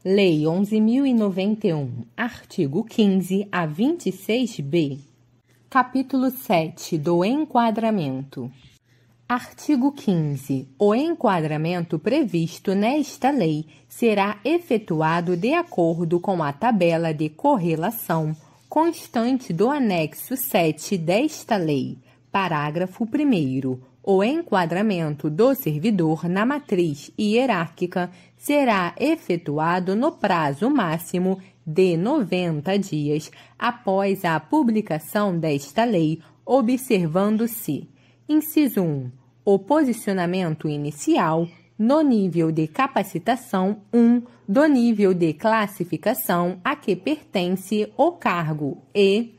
Lei 11.091, artigo 15 a 26b. Capítulo 7 do Enquadramento. Artigo 15. O enquadramento previsto nesta lei será efetuado de acordo com a tabela de correlação constante do anexo 7 desta lei. Parágrafo 1º. O enquadramento do servidor na matriz hierárquica será efetuado no prazo máximo de 90 dias após a publicação desta lei, observando-se: inciso 1. O posicionamento inicial no nível de capacitação 1 do nível de classificação a que pertence o cargo e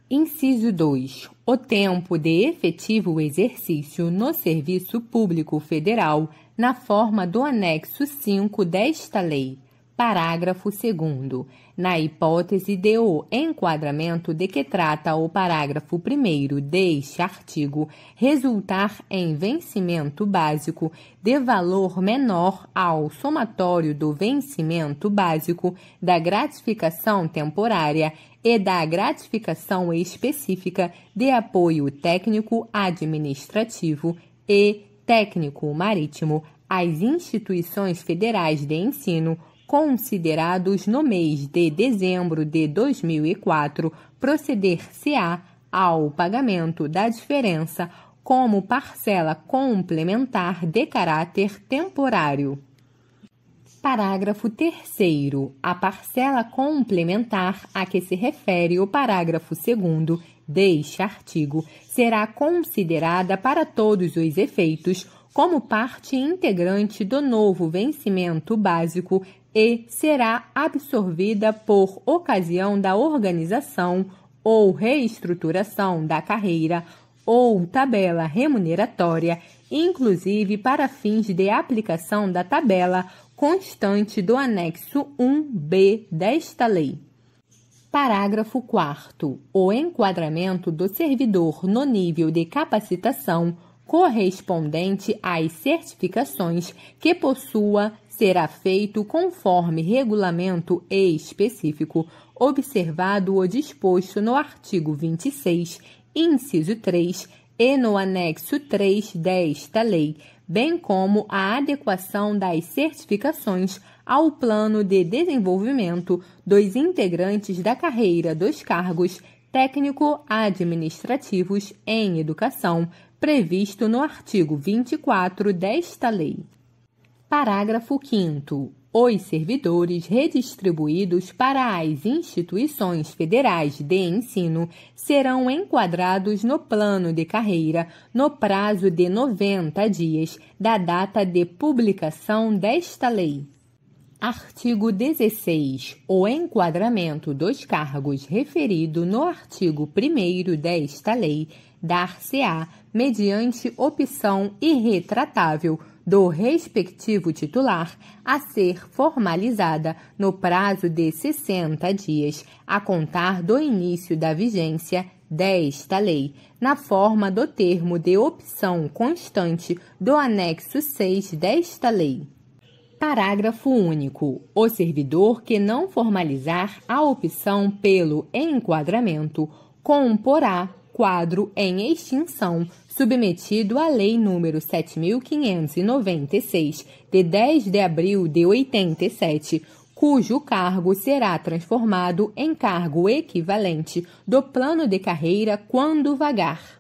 inciso 2. O tempo de efetivo exercício no serviço público federal na forma do anexo 5 desta lei. Parágrafo 2º. Na hipótese de o enquadramento de que trata o parágrafo 1º deste artigo resultar em vencimento básico de valor menor ao somatório do vencimento básico, da gratificação temporária e da gratificação específica de apoio técnico administrativo e técnico marítimo às instituições federais de ensino considerados no mês de dezembro de 2004, proceder-se-á ao pagamento da diferença como parcela complementar de caráter temporário. Parágrafo 3º. A parcela complementar a que se refere o parágrafo 2º deste artigo será considerada para todos os efeitos como parte integrante do novo vencimento básico e será absorvida por ocasião da organização ou reestruturação da carreira ou tabela remuneratória, inclusive para fins de aplicação da tabela constante do anexo 1b desta lei. Parágrafo 4º. O enquadramento do servidor no nível de capacitação correspondente às certificações que possua será feito conforme regulamento específico, observado o disposto no artigo 26, inciso 3 e no anexo 3 desta lei, bem como a adequação das certificações ao plano de desenvolvimento dos integrantes da carreira dos cargos técnico-administrativos em educação, previsto no artigo 24 desta lei. Parágrafo 5º. Os servidores redistribuídos para as instituições federais de ensino serão enquadrados no plano de carreira no prazo de 90 dias da data de publicação desta lei. Artigo 16. O enquadramento dos cargos referido no artigo 1º desta lei dar-se-á mediante opção irretratável do respectivo titular a ser formalizada no prazo de 60 dias a contar do início da vigência desta lei, na forma do termo de opção constante do anexo 6 desta lei. Parágrafo único. O servidor que não formalizar a opção pelo enquadramento comporá quadro em extinção submetido à Lei nº 7.596, de 10 de abril de 87, cujo cargo será transformado em cargo equivalente do plano de carreira quando vagar.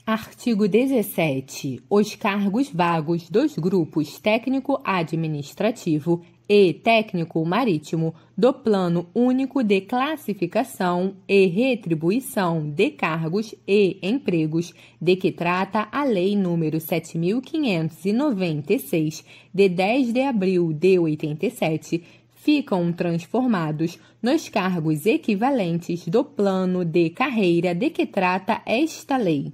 Artigo 17. Os cargos vagos dos grupos técnico-administrativo e técnico-marítimo do Plano Único de Classificação e Retribuição de Cargos e Empregos, de que trata a Lei nº 7.596, de 10 de abril de 87, ficam transformados nos cargos equivalentes do plano de carreira de que trata esta lei.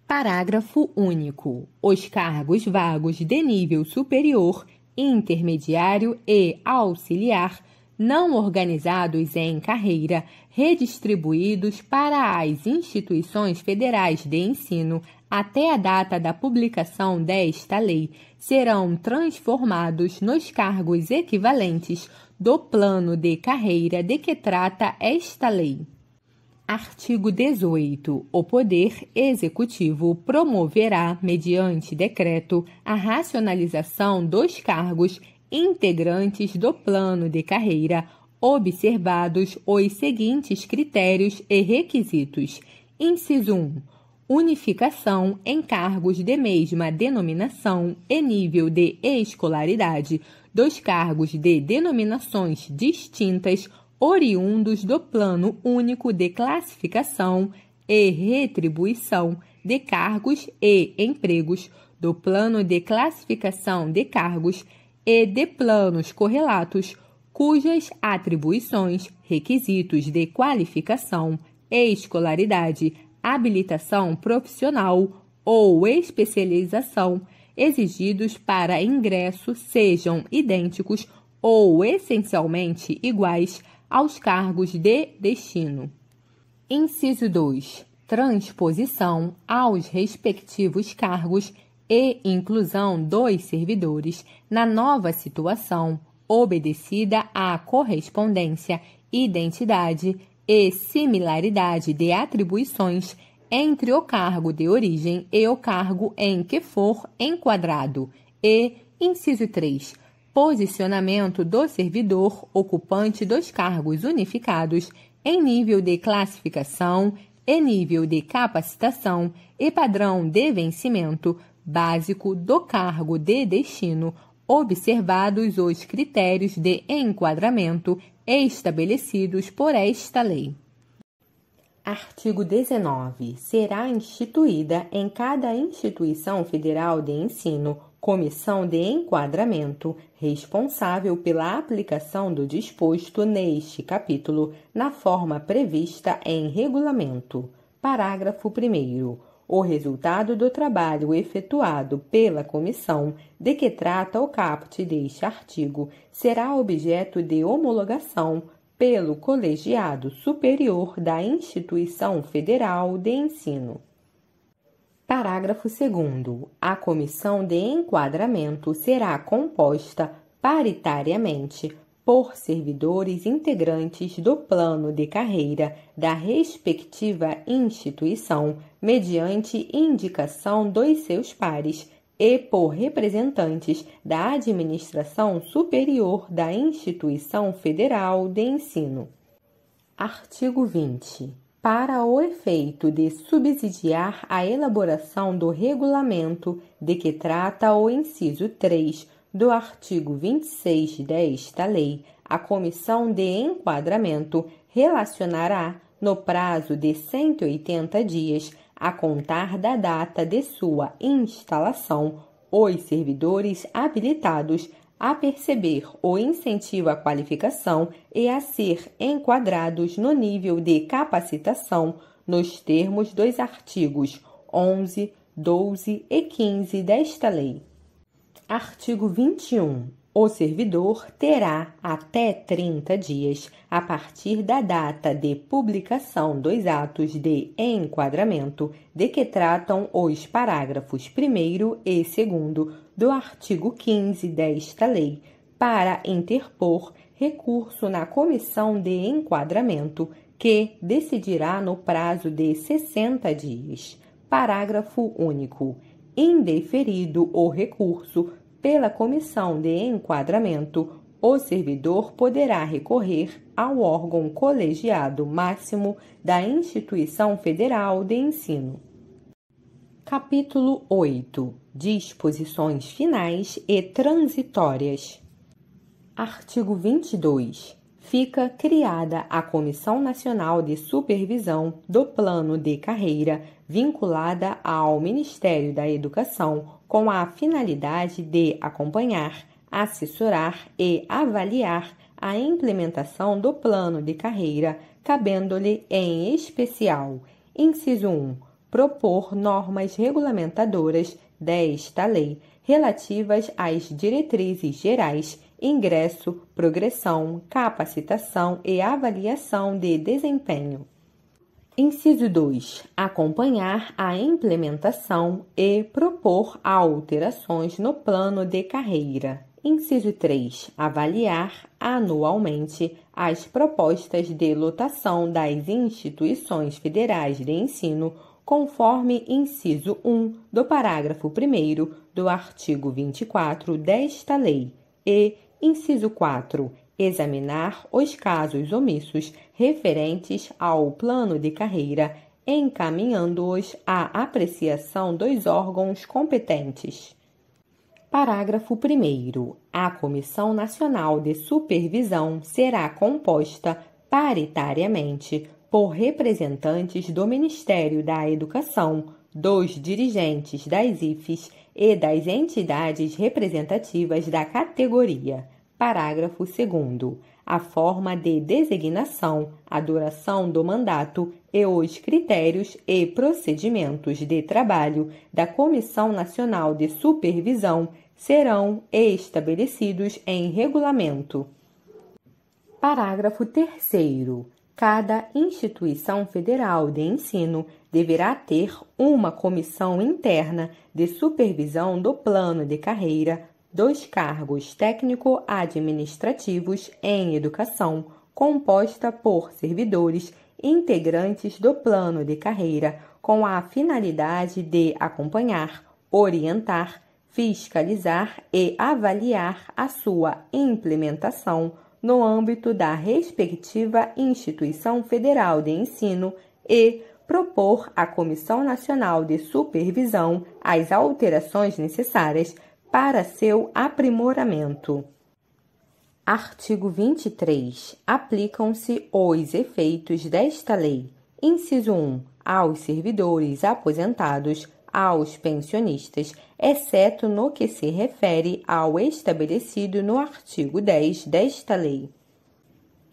Parágrafo único. Os cargos vagos de nível superior, intermediário e auxiliar, não organizados em carreira, redistribuídos para as instituições federais de ensino até a data da publicação desta lei, serão transformados nos cargos equivalentes do plano de carreira de que trata esta lei. Artigo 18. O Poder Executivo promoverá, mediante decreto, a racionalização dos cargos integrantes do plano de carreira, observados os seguintes critérios e requisitos. Inciso 1. Unificação em cargos de mesma denominação e nível de escolaridade dos cargos de denominações distintas oriundos do Plano Único de Classificação e Retribuição de Cargos e Empregos, do Plano de Classificação de Cargos e de planos correlatos, cujas atribuições, requisitos de qualificação, escolaridade, habilitação profissional ou especialização exigidos para ingresso sejam idênticos ou essencialmente iguais aos cargos de destino. Inciso 2. Transposição aos respectivos cargos e inclusão dos servidores na nova situação, obedecida à correspondência, identidade e similaridade de atribuições entre o cargo de origem e o cargo em que for enquadrado. E, inciso 3, posicionamento do servidor ocupante dos cargos unificados em nível de classificação e nível de capacitação e padrão de vencimento básico do cargo de destino, observados os critérios de enquadramento estabelecidos por esta lei. Artigo 19. Será instituída em cada instituição federal de ensino comissão de enquadramento responsável pela aplicação do disposto neste capítulo na forma prevista em regulamento. Parágrafo 1º. O resultado do trabalho efetuado pela comissão de que trata o caput deste artigo será objeto de homologação pelo colegiado superior da Instituição Federal de Ensino. Parágrafo 2º. A comissão de enquadramento será composta paritariamente por servidores integrantes do plano de carreira da respectiva instituição, mediante indicação dos seus pares, e por representantes da administração superior da Instituição Federal de Ensino. Artigo 20. Para o efeito de subsidiar a elaboração do regulamento de que trata o inciso 3 do artigo 26 desta lei, a Comissão de Enquadramento relacionará, no prazo de 180 dias, a contar da data de sua instalação, os servidores habilitados a perceber o incentivo à qualificação e a ser enquadrados no nível de capacitação nos termos dos artigos 11, 12 e 15 desta lei. Artigo 21. O servidor terá até 30 dias, a partir da data de publicação dos atos de enquadramento de que tratam os parágrafos 1º e 2º do artigo 15 desta lei, para interpor recurso na comissão de enquadramento, que decidirá no prazo de 60 dias. Parágrafo único. Indeferido o recurso pela comissão de enquadramento, o servidor poderá recorrer ao órgão colegiado máximo da Instituição Federal de Ensino. Capítulo 8. Disposições finais e transitórias. Artigo 22. Fica criada a Comissão Nacional de Supervisão do Plano de Carreira, vinculada ao Ministério da Educação, com a finalidade de acompanhar, assessorar e avaliar a implementação do plano de carreira, cabendo-lhe, em especial, inciso 1, propor normas regulamentadoras desta lei relativas às diretrizes gerais, ingresso, progressão, capacitação e avaliação de desempenho. Inciso 2. Acompanhar a implementação e propor alterações no plano de carreira. Inciso 3. Avaliar anualmente as propostas de lotação das instituições federais de ensino, conforme inciso 1 do parágrafo 1º do artigo 24 desta lei. E, inciso 4. Examinar os casos omissos referentes ao plano de carreira, encaminhando-os à apreciação dos órgãos competentes. Parágrafo 1º. A Comissão Nacional de Supervisão será composta paritariamente por representantes do Ministério da Educação, dos dirigentes das IFES e das entidades representativas da categoria. Parágrafo 2º. A forma de designação, a duração do mandato e os critérios e procedimentos de trabalho da Comissão Nacional de Supervisão serão estabelecidos em regulamento. Parágrafo 3º. Cada instituição federal de ensino deverá ter uma comissão interna de supervisão do plano de carreira dos cargos técnico-administrativos em educação, composta por servidores integrantes do plano de carreira, com a finalidade de acompanhar, orientar, fiscalizar e avaliar a sua implementação no âmbito da respectiva instituição federal de ensino e propor à Comissão Nacional de Supervisão as alterações necessárias para seu aprimoramento. Artigo 23. Aplicam-se os efeitos desta lei. Inciso 1. Aos servidores aposentados, aos pensionistas, exceto no que se refere ao estabelecido no artigo 10 desta lei.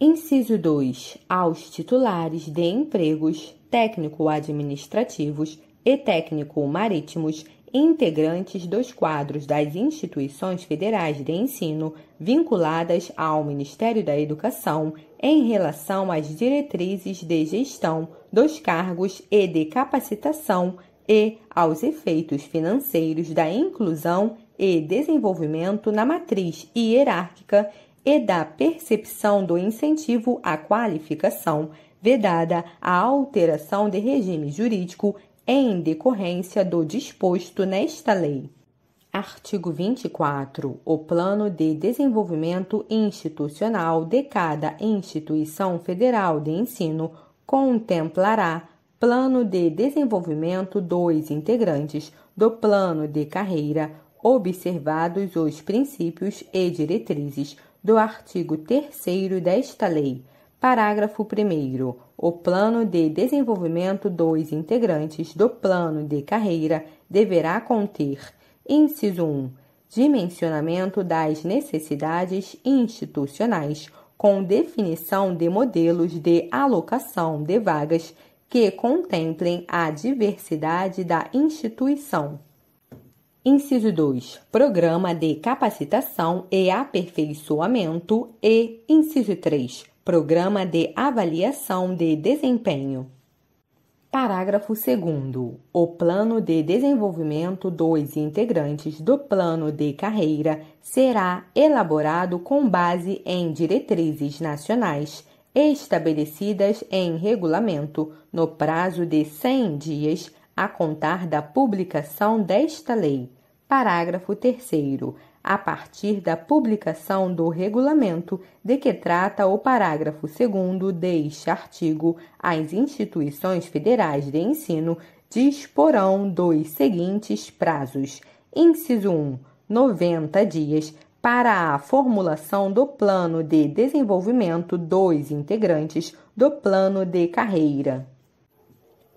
Inciso 2. Aos titulares de empregos técnico-administrativos e técnico-marítimos integrantes dos quadros das instituições federais de ensino vinculadas ao Ministério da Educação em relação às diretrizes de gestão dos cargos e de capacitação e aos efeitos financeiros da inclusão e desenvolvimento na matriz hierárquica e da percepção do incentivo à qualificação, vedada a alteração de regime jurídico em decorrência do disposto nesta lei. Artigo 24. O Plano de Desenvolvimento Institucional de cada instituição federal de ensino contemplará plano de desenvolvimento dos integrantes do plano de carreira, observados os princípios e diretrizes do artigo 3º desta lei. Parágrafo 1º. O plano de desenvolvimento dos integrantes do plano de carreira deverá conter: inciso 1. Dimensionamento das necessidades institucionais, com definição de modelos de alocação de vagas que contemplem a diversidade da instituição. Inciso 2. Programa de capacitação e aperfeiçoamento e, inciso 3. Programa de avaliação de desempenho. Parágrafo 2º. O plano de desenvolvimento dos integrantes do plano de carreira será elaborado com base em diretrizes nacionais estabelecidas em regulamento no prazo de 100 dias a contar da publicação desta lei. Parágrafo 3º. A partir da publicação do regulamento de que trata o parágrafo 2º deste artigo, as instituições federais de ensino disporão dos seguintes prazos. Inciso 1. 90 dias para a formulação do plano de desenvolvimento dos integrantes do plano de carreira.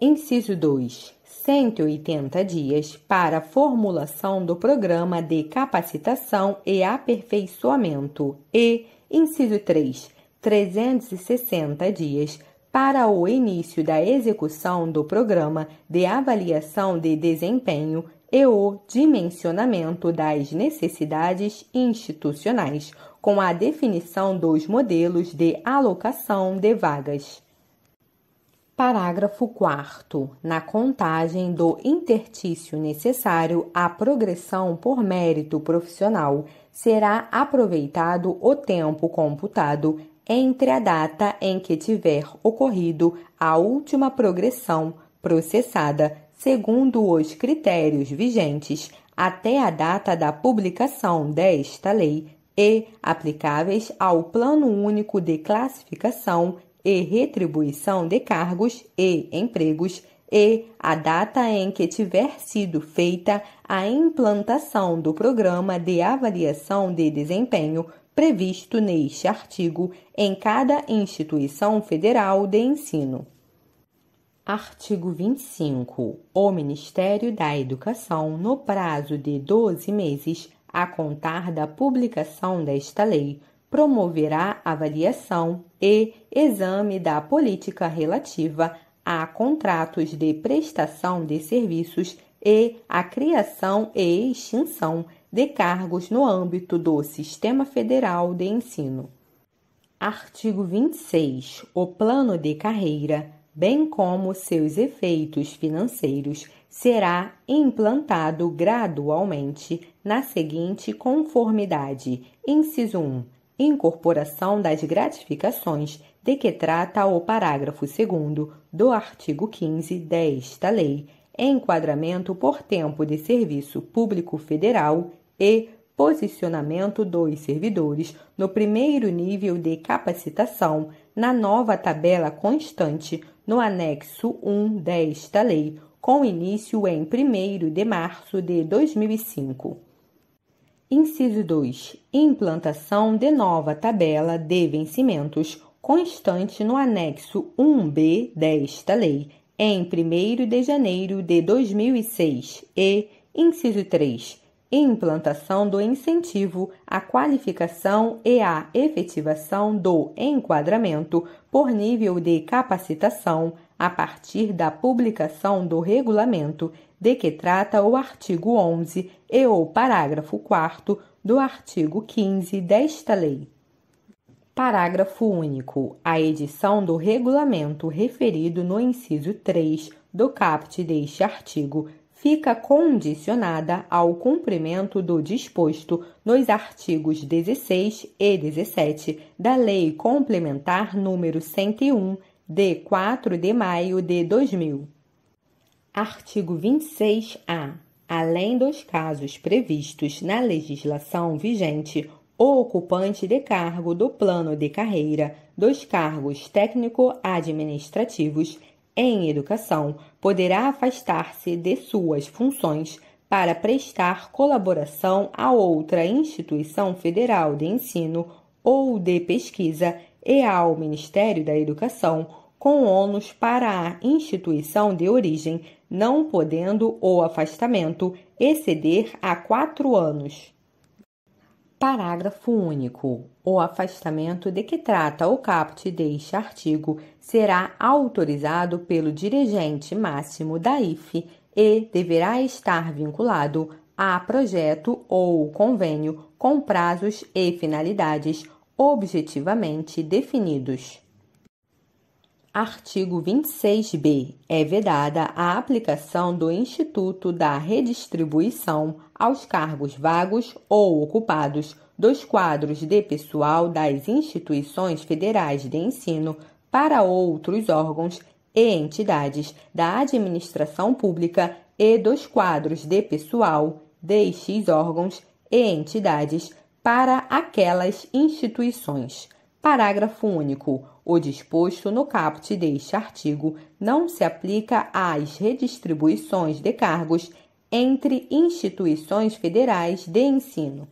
Inciso 2. 180 dias para a formulação do programa de capacitação e aperfeiçoamento e, inciso 3, 360 dias para o início da execução do programa de avaliação de desempenho e o dimensionamento das necessidades institucionais, com a definição dos modelos de alocação de vagas. Parágrafo 4º. Na contagem do interstício necessário à progressão por mérito profissional, será aproveitado o tempo computado entre a data em que tiver ocorrido a última progressão processada, segundo os critérios vigentes, até a data da publicação desta lei e aplicáveis ao Plano Único de Classificação e Retribuição de Cargos e Empregos e a data em que tiver sido feita a implantação do Programa de Avaliação de Desempenho previsto neste artigo em cada instituição federal de ensino. Artigo 25. O Ministério da Educação, no prazo de 12 meses, a contar da publicação desta lei, promoverá avaliação e exame da política relativa a contratos de prestação de serviços e a criação e extinção de cargos no âmbito do Sistema Federal de Ensino. Artigo 26. O plano de carreira, bem como seus efeitos financeiros, será implantado gradualmente na seguinte conformidade. Inciso 1. Incorporação das gratificações de que trata o parágrafo 2º do artigo 15 desta lei, enquadramento por tempo de serviço público federal e posicionamento dos servidores no primeiro nível de capacitação na nova tabela constante no anexo 1 desta lei, com início em 1º de março de 2005. Inciso 2. Implantação de nova tabela de vencimentos constante no anexo 1B desta lei, em 1º de janeiro de 2006 e, inciso 3, implantação do incentivo à qualificação e à efetivação do enquadramento por nível de capacitação a partir da publicação do regulamento de que trata o artigo 11 e o parágrafo 4º do artigo 15 desta lei. Parágrafo único. A edição do regulamento referido no inciso 3 do caput deste artigo fica condicionada ao cumprimento do disposto nos artigos 16 e 17 da Lei Complementar número 101, de 4 de maio de 2000. Artigo 26-A. Além dos casos previstos na legislação vigente, o ocupante de cargo do plano de carreira dos cargos técnico-administrativos em educação poderá afastar-se de suas funções para prestar colaboração a outra instituição federal de ensino ou de pesquisa e ao Ministério da Educação, com ônus para a instituição de origem, não podendo o afastamento exceder a 4 anos. Parágrafo único. O afastamento de que trata o caput deste artigo será autorizado pelo dirigente máximo da IFE e deverá estar vinculado a projeto ou convênio com prazos e finalidades objetivamente definidos. Artigo 26b. É vedada a aplicação do Instituto da Redistribuição aos cargos vagos ou ocupados dos quadros de pessoal das instituições federais de ensino para outros órgãos e entidades da administração pública e dos quadros de pessoal destes órgãos e entidades para aquelas instituições. Parágrafo único. O disposto no caput deste artigo não se aplica às redistribuições de cargos entre instituições federais de ensino.